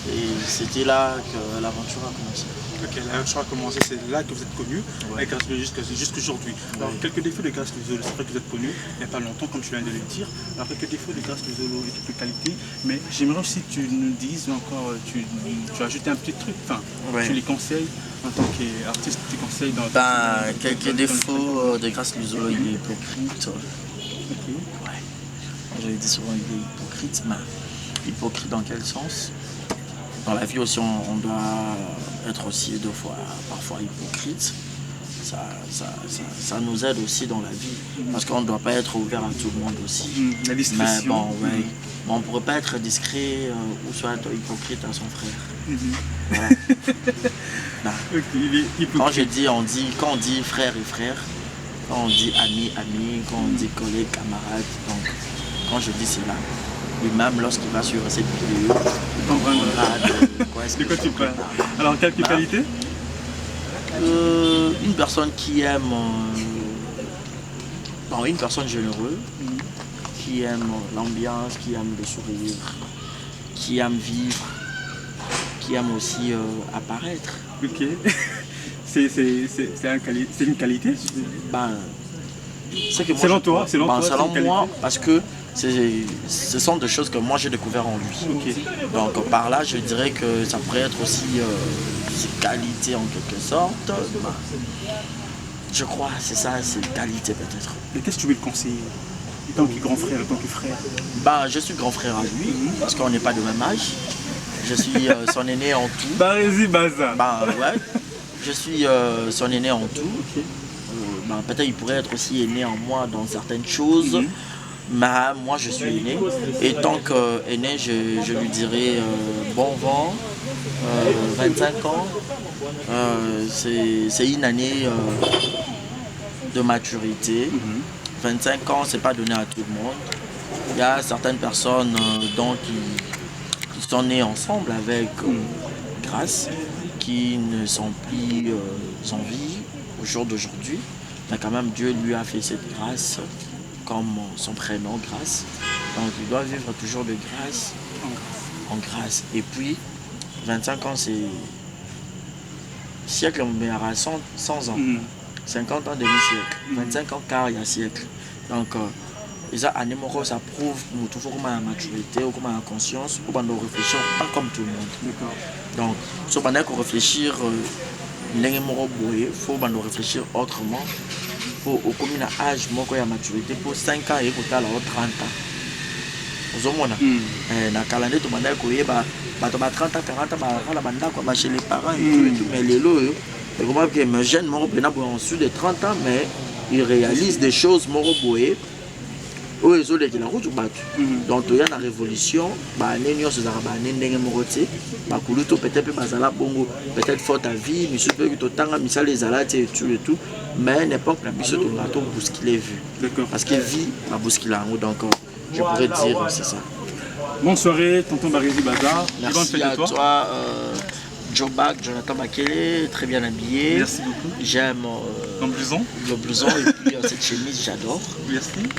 Et c'était là que l'aventure a commencé. Ok, l'aventure a commencé, c'est là que vous êtes connu, avec Grâce Luzolo jusqu'aujourd'hui. Alors, quelques défauts de Grâce Luzolo, c'est vrai que vous êtes connu il n'y a pas longtemps, comme tu viens de le dire. Alors, quelques défauts de Grâce Luzolo et quelques qualités, mais j'aimerais aussi que tu nous dises encore, tu as ajouté un petit truc, enfin, tu les conseilles en tant qu'artiste, tu conseilles dans... Quelques défauts de Grâce Luzolo, il est hypocrite. Ouais. Je le dis souvent, il est hypocrite, mais hypocrite dans quel sens? Dans la vie aussi, on doit être aussi parfois hypocrite. Ça nous aide aussi dans la vie. Parce qu'on ne doit pas être ouvert à tout le monde aussi. La discrétion. Mais on ne pourrait pas être discret ou soit hypocrite à son frère. Voilà. Quand on dit frère et frère, quand on dit ami, quand on dit collègue, camarade, donc quand je dis cela, et même lorsqu'il va sur cette vidéo, il comprendra de quoi tu parles. Alors, quelques qualités? Une personne qui aime... une personne généreuse, qui aime l'ambiance, qui aime le sourire, qui aime vivre, qui aime aussi apparaître. Ok. C'est une qualité? Selon toi, selon moi, parce que ce sont des choses que moi j'ai découvert en lui. Okay. Donc par là, je dirais que ça pourrait être aussi ses qualités en quelque sorte. Je crois, c'est ça, ses qualités peut-être. Mais qu'est-ce que tu veux le conseiller? En tant que grand frère, en tant que frère? Je suis grand frère à lui, parce qu'on n'est pas de même âge. Je suis son aîné en tout. Barizi Baza. Ouais. Je suis son aîné en tout. peut-être il pourrait être aussi aîné en moi dans certaines choses. Mais moi je suis aîné. Et tant qu'aîné, je lui dirais bon vent, 25 ans. C'est une année de maturité. 25 ans, c'est pas donné à tout le monde. Il y a certaines personnes qui sont nées ensemble avec Grâce, qui ne sont plus en vie au jour d'aujourd'hui. Mais quand même, Dieu lui a fait cette grâce, comme son prénom, Grâce. Donc il doit vivre toujours de grâce en grâce. Et puis, 25 ans, c'est siècle, mais il y aura 100 ans. 50 ans, demi-siècle. 25 ans, quart, il y a siècle. Donc, ça prouve toujours comment la maturité, ou comment la conscience, ou comment réfléchir, pas comme tout le monde. Donc, si on a réfléchir, il faut réfléchir autrement. Pour au commun âge, il y a maturité pour 5 ans et pour 30 ans. Vous avez na calendrier, tu as 30 ans, 40 ans, chez les parents et tout, mais les lots, les jeunes en dessous de 30 ans, mais ils réalisent des choses morobouées. Donc il y a une révolution, peut-être faute à vie, et tout, mais n'importe la mission de l'auto bousculer vu. Parce que vie a bousculé. Donc je pourrais dire c'est ça. Bonne soirée, tonton Barézy Bazar. Merci à toi. Jobak, Jonathan Bakele, très bien habillé. Merci beaucoup. J'aime le blouson et puis cette chemise, j'adore. Merci.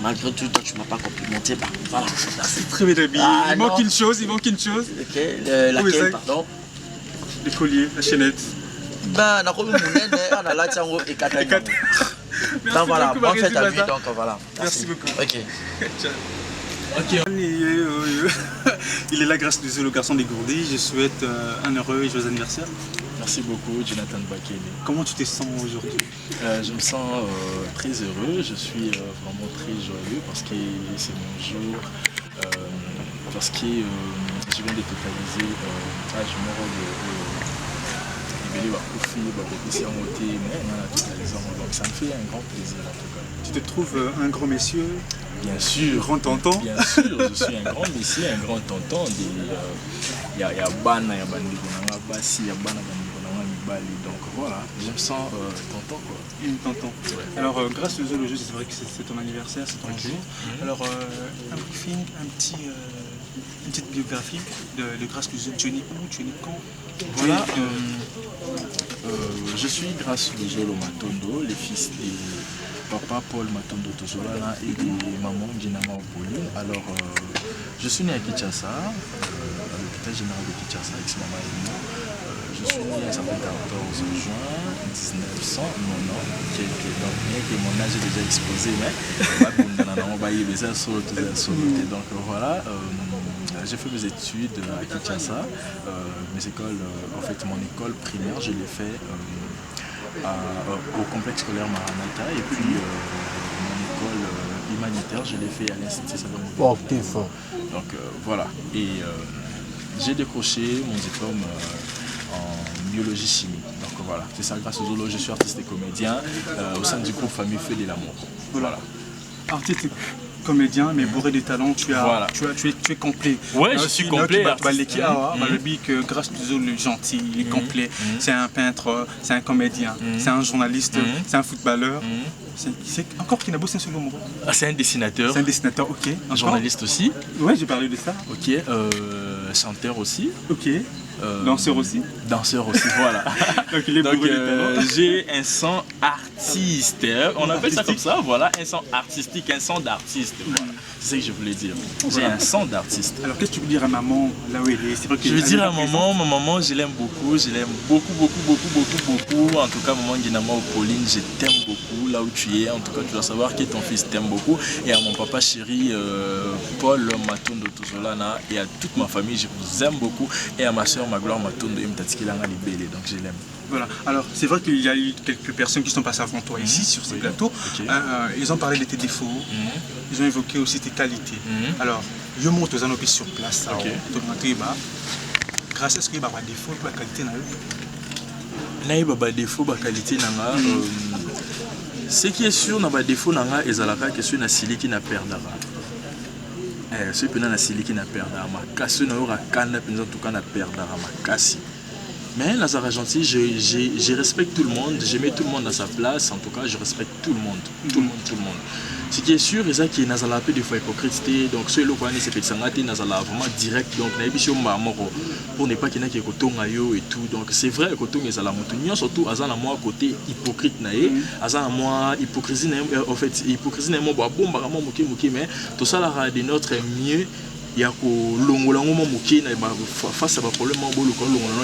Malgré tout, toi tu m'as pas complimenté. Bah, voilà. C'est très bien habillé. Il manque une chose. Ok, laquelle, pardon? Le collier, la chaînette. Ben, on a la tiango et Katana. Donc voilà, bonne fête à lui, donc voilà. Merci beaucoup. Ok. Ok. Il est là grâce à le garçon des Gourdis. Je souhaite un heureux et joyeux anniversaire. Merci beaucoup, Jonathan Bakele. Comment tu te sens aujourd'hui? Je me sens très heureux, je suis vraiment très joyeux parce que c'est mon jour, parce que je viens de totaliser l'âge mort donc ça me fait un grand plaisir en tout cas. Tu te trouves un grand monsieur? Bien sûr. Grand tonton? Bien sûr, je suis un grand monsieur, un grand tonton. Il y a Bana, il y a Bassi, il y a Bana, donc voilà, je me sens tonton quoi. Une tonton. Ouais. Alors grâce au jeu, c'est vrai que c'est ton anniversaire, c'est ton jour. Alors un briefing, une petite biographie de Grâce Luzo. Tu es né où? Tu es né quand? Voilà, je suis Grâce Luzo Matondo, le fils de papa Paul Matondo Tozolana et de maman Ginama Pauline. Alors je suis né à Kinshasa, à l'hôpital général de Kinshasa avec maman et moi. Je suis né le 14 juin 1990, donc bien que mon âge est déjà exposé, mais donc voilà, j'ai fait mes études à Kinshasa, mes écoles, en fait mon école primaire, je l'ai fait au complexe scolaire Maranatha et puis mon école humanitaire, je l'ai fait à l'Institut Salomon. Donc voilà, et j'ai décroché mon diplôme en biologie chimie. Donc voilà, c'est ça grâce aux Zolo, je suis artiste et comédien au sein du groupe Famille Feu de l'amour. Voilà. Artiste et comédien, mais bourré de talent, tu es complet. Ouais, je suis complet. Le bic grâce aux Zolo, gentil, il est complet. C'est un peintre, c'est un comédien, c'est un journaliste, c'est un footballeur. C'est encore qui n'a bossé sur le mot. C'est un dessinateur. C'est un dessinateur, ok. Un journaliste aussi. Ouais, j'ai parlé de ça. Ok. Chanteur aussi. Ok. Danseur aussi. Danseur aussi, voilà. Donc il est bourré de talent. J'ai un son artiste. On appelle ça comme ça, voilà. Un son artistique, un son d'artiste. Voilà. C'est ce que je voulais dire. J'ai un son d'artiste. Alors qu'est-ce que tu veux dire à maman, là où elle est? Je veux dire à maman, ma maman, je l'aime beaucoup. Je l'aime beaucoup. En tout cas, maman Guinama ou Pauline, je t'aime beaucoup là où tu es. En tout cas, tu dois savoir que ton fils t'aime beaucoup. Et à mon papa chéri, Paul Matondo Tozolana, et à toute ma famille, je vous aime beaucoup. Et à ma soeur, ma gloire Matondo, donc je l'aime. Voilà, alors c'est vrai qu'il y a eu quelques personnes qui sont passées avant toi ici sur ce plateau. Ils ont parlé de tes défauts, ils ont évoqué aussi tes qualités. Alors, je monte aux anopis sur place. Grâce à ce qu'il y a des défauts, la qualité n'a eu. Là, il y a des défauts, la qualité n'a eu. Ce qui est sûr, dans le défaut, c'est que c'est une asili qui n'a perdu. C'est une asili qui n'a perdu. C'est une asili mais Lazare gentil, je respecte tout le monde, je mets tout le monde à sa place, en tout cas je respecte tout le monde, tout le monde. Ce qui est sûr, c'est qu'il y a un peu de fois hypocrite, donc ceux qui ont c'est vraiment direct, donc pour ne pas qu'il y ait et tout, donc c'est vrai que tout est surtout à moi côté hypocrite, à moi hypocrisie, en fait hypocrisie n'est pas bon, mais tout ça là de notre mieux. Il y a face à un problème,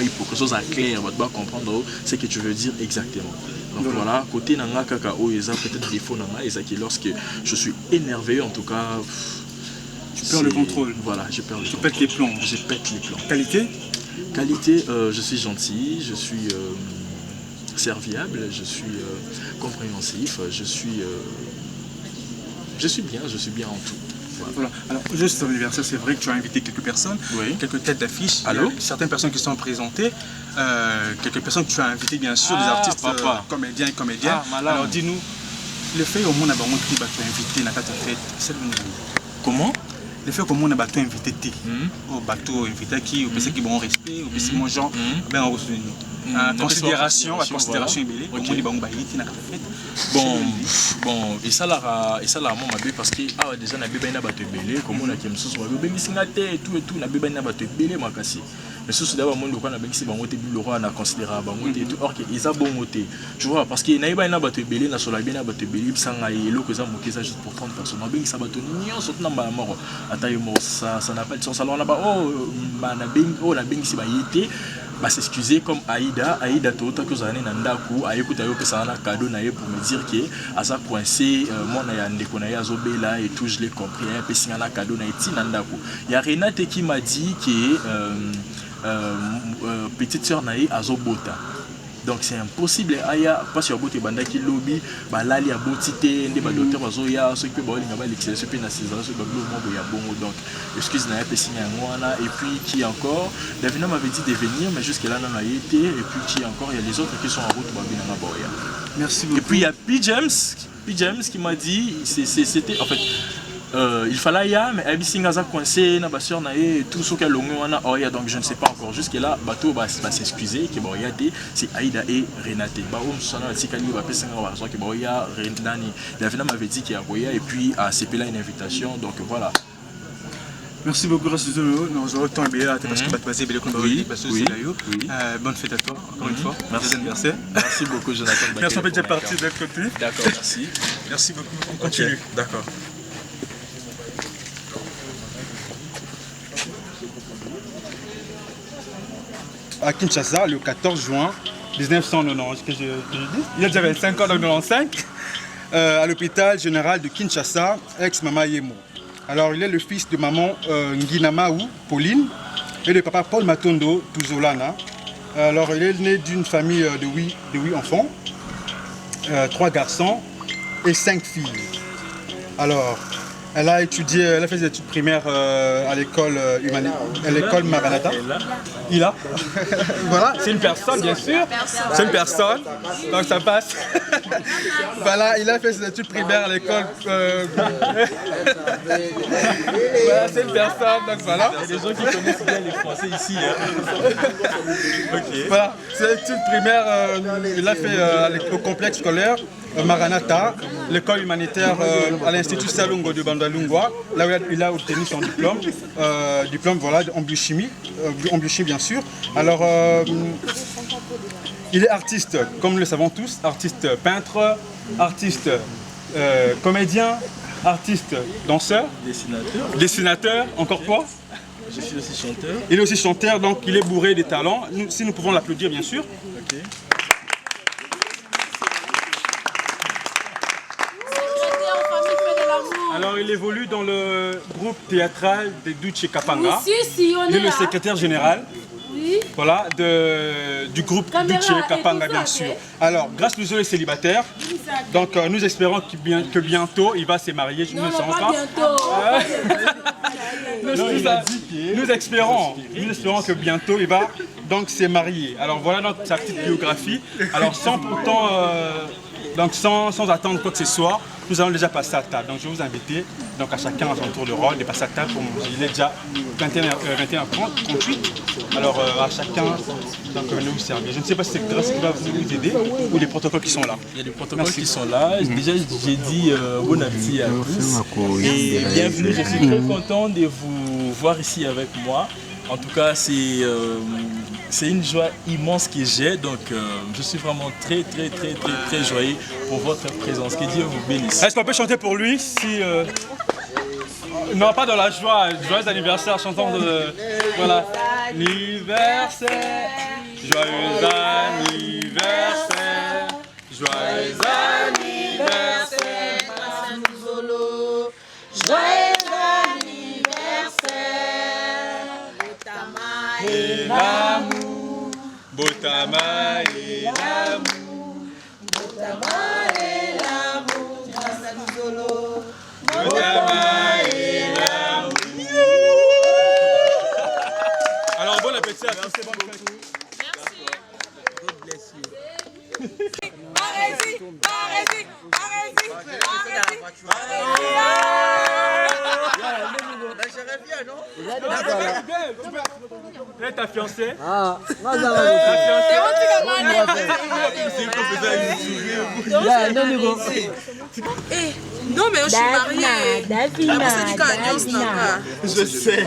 il faut clair, comprendre ce que tu veux dire exactement. Donc voilà, côté nanga kakao, il y a peut-être des défauts nanga, et lorsque je suis énervé, en tout cas, tu perds le contrôle. Voilà, je perds le contrôle. Tu pètes les plombs. Je pète les plombs. Qualité? Qualité, je suis gentil, je suis serviable, je suis compréhensif, je suis bien en tout. Voilà. Alors, juste sur l'anniversaire, c'est vrai que tu as invité quelques personnes, quelques têtes d'affiche, certaines personnes qui sont présentées, quelques personnes que tu as invitées, bien sûr, des artistes, comédiens et comédiennes. Alors, dis-nous, le fait au monde qui tu as invité, n'a pas fait, c'est le comment? Le fait que le monde a invité au bateau invité qui, au PC qui bon respect, au PC mon genre, ben on reçoit considération, la considération est belle. Au monde n'a pas fait. Bon, et ça là moi ma parce que déjà na bébé na bateau belé comme on a qui me sous ma bébé singate et tout na bébé na bateau belé moi kasi. Mais sous d'abord monde quoi na bébé si bango te le roi na considérer bango te tout or que ils a bon moté. Tu vois parce que na iba na bateau belé na sola bien na bateau belé sanga yelo que ça moké ça juste pour 30 personnes. Na bébé ça bateau nyon surtout na ba mort. Atayo mo ça n'a pas de sens alors là-bas na bébé si ba yité bah s'excuser comme Aïda tout que ça n'a ndaku ayekuta yo pesa na cadeau na pour me dire que à ça coincé moi na ya ndeko na ya zobela et tout je l'ai compris un pesa na cadeau na eti na ndaku il y a Renate qui m'a dit que petite sœur na ye azobota. Donc c'est impossible aya parce que bote banda ki lobby ba lali ya botité ndé ba docteur bazoya ceux qui ba linga ba l'excellence pe na saison ce bablo mo ya bongo donc excuse na ya pesinya ngwana et puis qui encore Davina m'avait dit de venir mais jusque là non a été et puis qui encore il y a les autres qui sont en route ba bina na boya. Merci beaucoup. Et puis il y a P James qui m'a dit c'était en fait il fallait y aller, mais Abisinga a coincé, na basseur na et tout ce qu'elle a oya donc je ne sais pas encore jusque là bateau va s'excuser que boya c'est Aïda et Renate ba sana tikali ba pesinga ba so que boya Renani Davina m'avait dit qu'il y a boya et puis à CP là une invitation donc voilà. Merci beaucoup Rassouzolo, nous avons autant bien parce que tu vas ébélé comme bonne fête à toi encore une fois. Merci anniversaire. Merci beaucoup Jonathan. Merci on peut déjà partir de l'autre côté. D'accord, merci. Merci beaucoup. On continue. D'accord. À Kinshasa, le 14 juin 1990, que je dis. Il y a déjà 25 ans, donc 95, à l'hôpital général de Kinshasa, ex-Mama Yemo. Alors, il est le fils de maman Nguinamaou, Pauline, et de papa Paul Matondo, Tuzolana. Alors, il est né d'une famille de 8 enfants, 3 garçons et 5 filles. Alors, elle a fait des études primaires à l'école Maranatha. Il a. Voilà, c'est une personne, bien sûr. C'est une personne, donc ça passe. Voilà, il a fait ses études primaires à l'école. Voilà, c'est une personne, donc voilà. Il y a des gens qui connaissent bien les Français ici. Okay. Voilà, ses études primaires, il a fait au complexe scolaire Maranatha, l'école humanitaire à l'Institut Salungo de Bandalungwa, là où il a obtenu son diplôme, voilà, en biochimie, bien sûr. Alors, il est artiste, comme nous le savons tous, artiste peintre, artiste comédien, artiste danseur, dessinateur, encore quoi? Je suis aussi chanteur. Il est aussi chanteur, donc il est bourré de talents. Si nous pouvons l'applaudir, bien sûr. Okay. Alors il évolue dans le groupe théâtral de Duce Kapanga. Il est le secrétaire général voilà, du groupe Duce Kapanga bien sûr. Alors grâce aux célibataires, donc nous espérons que bientôt il va se marier. Nous ne savons pas. Nous espérons que bientôt il va donc se marier. Alors voilà notre petite biographie. Alors sans pourtant Donc sans attendre quoi que ce soit, nous allons déjà passer à table. Donc je vais vous inviter donc à chacun à son tour de rôle de passer à table pour manger. Il est déjà 21h38. Alors à chacun, donc venez vous servir. Je ne sais pas si c'est Grâce qui va vous aider ou les protocoles qui sont là. Il y a des protocoles qui sont là. Déjà j'ai dit bon appétit à tous. Et bienvenue, je suis très content de vous voir ici avec moi. En tout cas, c'est une joie immense que j'ai, donc je suis vraiment très joyeux pour votre présence. Que Dieu vous bénisse. Est-ce qu'on peut chanter pour lui si, non, pas dans la joie, joyeux anniversaire, chantons voilà. Anniversaire, joyeux anniversaire, joyeux anniversaire, joyeux et l'amour, Botama et l'amour, Botama et l'amour, grâce à nous solo, Botama et l'amour. Alors bon appétit à tous, c'est bon. Merci. God bless you. Arrêtez. Et ta fiancée? Ah, ta non mais je suis mariée. Davina. Je sais.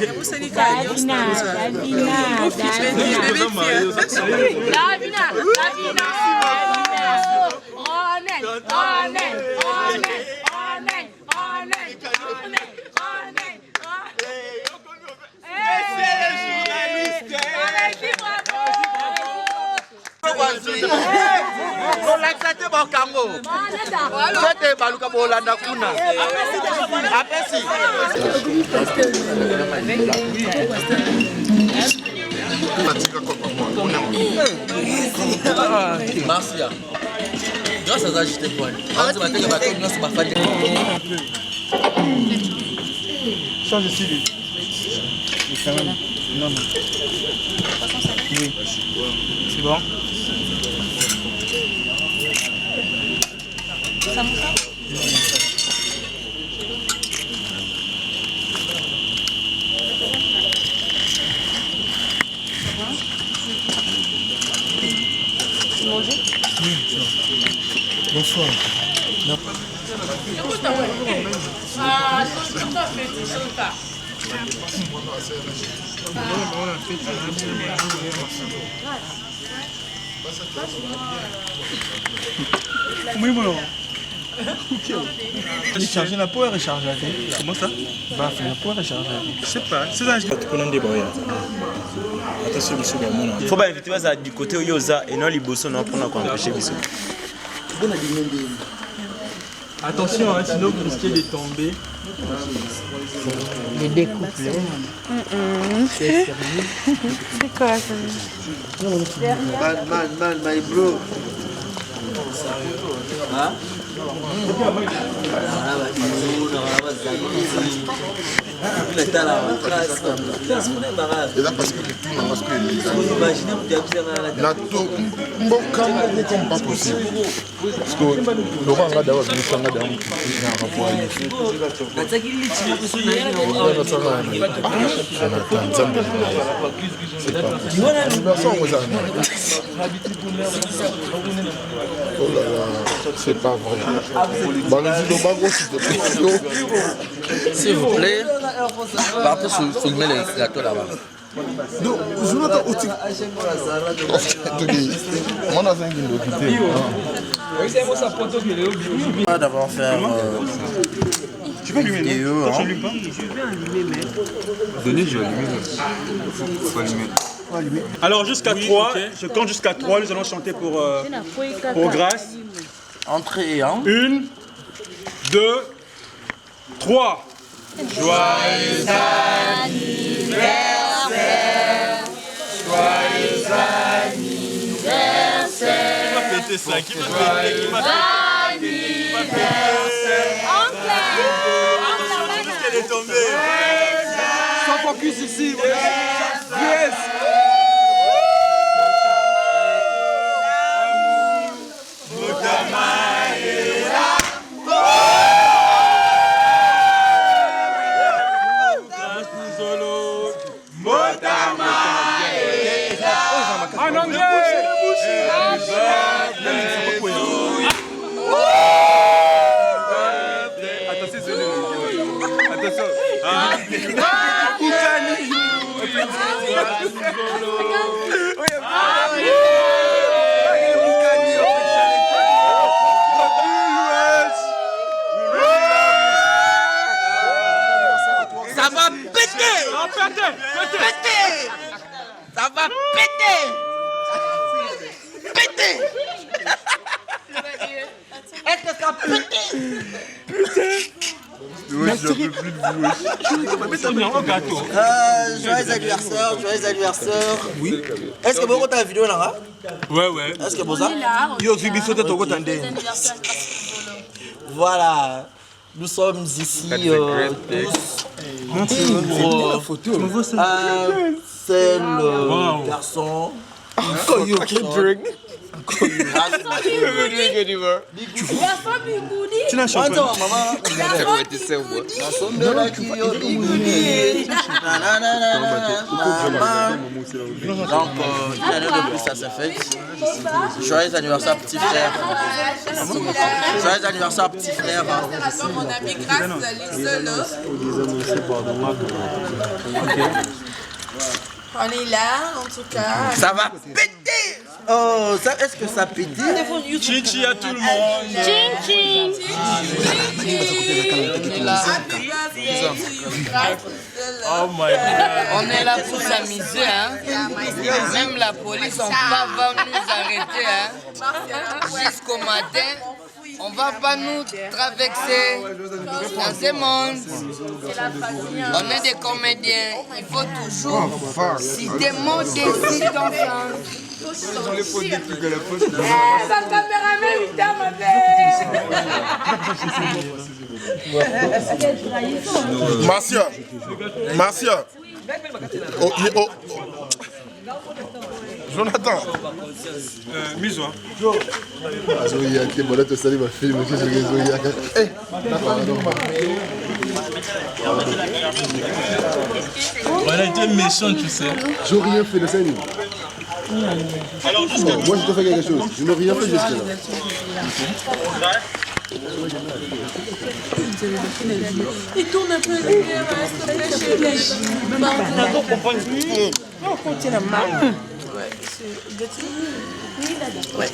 Marcia, grâce à ça, je t'ai poigné. Change ici. Non. Oui. C'est bon? Bonsoir. Recharger la poire et recharger. Comment ça? Bah, faire la poire et recharger. Je sais pas. C'est un attention, monsieur Gamona. Faut pas éviter ça du côté où Yosa et non les bossons non pour empêcher Bissou. Attention, hein, sinon vous risquez de tomber. Les découples. C'est quoi ça? Man, my bro. Hein? Et là, parce que tout le monde comme pas possible. Parce que Laurent a d'abord venu faire un rapport. C'est pas vrai. S'il vous plaît, partez filmer les gâteaux là-bas. Pas d'avoir fait tu peux allumer, vidéo. non? Je allume pas. Je vais allumer, mais... Donnez, je vais allumer. Faut allumer. Alors jusqu'à 3, okay. Je compte jusqu'à 3, nous allons chanter pour Grâce. Entrez et en. 1, 2, 3. Joyeux anniversaire, joyeux anniversaire. Qui va péter ça? Qui va péter? Attention, qu'elle est tombée. Sans focus ici. Yes. Botama et Luzolo, Motama En anglais. Ça va péter! Ça va péter! Péter! Est-ce que ça va péter? Wesh, j'en peux plus de vous, wesh. Joyeux anniversaire. Oui. Est-ce que vous avez une vidéo là? Ouais. Est-ce que vous avez? Yo, tu biso de Togo Tandé. Voilà. Nous sommes ici tous pour un seul garçon. You can drink. Tu n'as pas maman. Donc, une année de plus, ça s'est fait. Joyeux anniversaire, petit frère. Joyeux anniversaire, petit frère. Mon ami Grâce Luzolo. On est là, en tout cas. Ça va péter! Oh, est-ce que ça pète? Chichi à tout le monde. Chin. Oh my God. On est là pour s'amuser, hein. Même la police, on va nous arrêter, hein. Jusqu'au matin, on va pas nous traverser dans ce monde. On est des comédiens, il faut toujours citer mon existence. La caméra même dans ma Marcia. Oh. Jonathan. Miso. Zoya, qui est bonne, tu salues ma fille, monsieur Zoya. On a été méchant, tu sais. J'ai rien fait de ça. Alors, moi, je dois faire quelque chose. Je n'ai rien fait jusque-là. Il tourne un peu de lumière, s'il te plaît, chérie. On continue à marre. Ouais.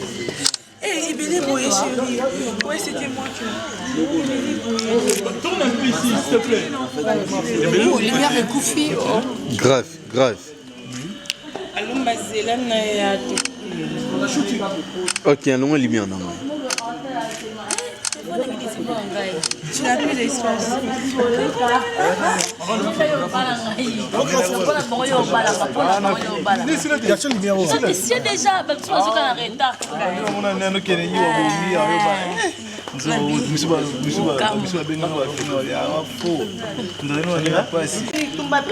Eh, Ibélé Boye, chérie. Ouais, c'était moi qui. Tourne un peu ici, s'il te plaît. Oh, lumière est goofy. Grave. Allons, Mazéla, Naya. Ok, allons lumière. Tu n'as plus d'espace. C'est déjà,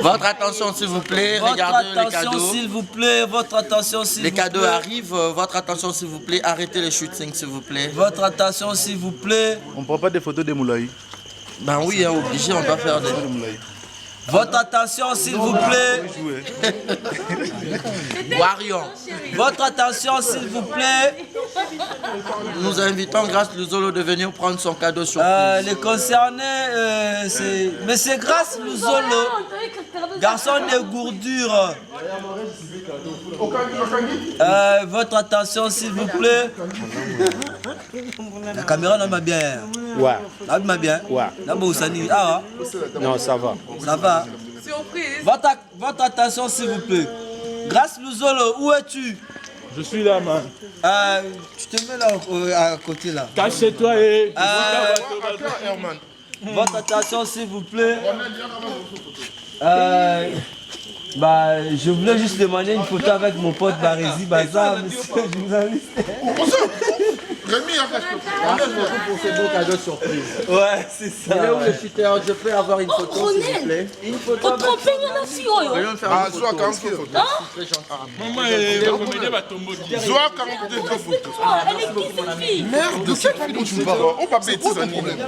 Votre attention, s'il vous plaît. Regardez les cadeaux. S'il vous plaît, votre attention, s'il vous plaît. Les cadeaux arrivent. Votre attention, s'il vous plaît. Arrêtez les shootings, s'il vous plaît. Votre attention, s'il vous plaît. On ne prend pas des photos de Moulaï. Ben oui, hein, obligé, on doit faire des... Votre attention, s'il vous plaît. Warion. Votre attention, s'il vous plaît. Nous invitons Grâce Luzolo de venir prendre son cadeau sur Les concernés, c'est Monsieur Grâce Luzolo, garçon de gourdure. Votre attention, s'il vous plaît. La caméra n'a pas bien. Ouais. N'a pas bien. Ouais. Non, ça va. Ça va. Votre attention, s'il vous plaît. Grâce Luzolo, où es-tu? Je suis là, man. Tu te mets là à côté là. Cache-toi et... Votre attention, s'il vous plaît. Je voulais juste demander une photo avec mon pote Barési Bazar, monsieur le journaliste. Rémi, pour ces beaux cadeaux surprise. Ouais, c'est ça. Il est où le shooter? Je peux avoir une photo, s'il vous plaît? Une photo. Ah, soit 40 photos. Très gentil. Maman, elle va remédier à ton mot. Soit 42 photos. Elle est qui cette fille? Merde, de quelle fille dont tu me parles? On va péter ça, problème.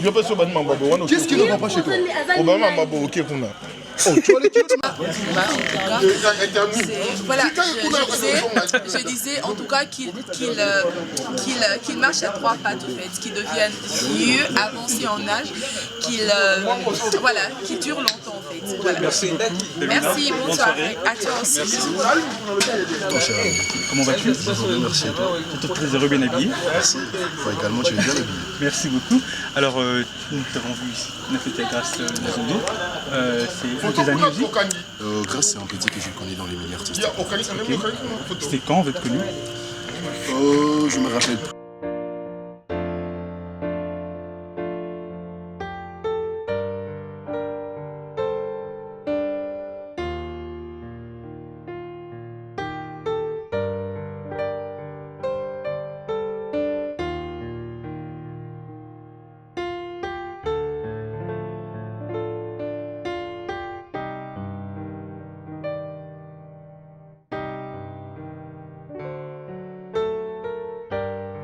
Je peux se battre, maman. Qu'est-ce qui ne va pas chez toi? Obama, maman, ok, qu'on a. Oh, tu vois les Voilà, je disais en tout cas qu'il marche à 3 pattes en fait, qu'il devienne vieux, avancé en âge, qu'il dure longtemps en fait. Voilà. Merci beaucoup. Merci, bonne soirée. À toi aussi. Comment vas-tu? Merci à toi. Je te trouve très heureux, bien habillé. Merci. Toi également, tu es bien habillé. Merci beaucoup. Alors, nous t'avons vu ici. On a fait grâce aujourd'hui. C'est tes amis aussi? Grâce, c'est un petit que je connais dans les milieux artistiques. C'était quand vous êtes connus? Je me rappelle plus.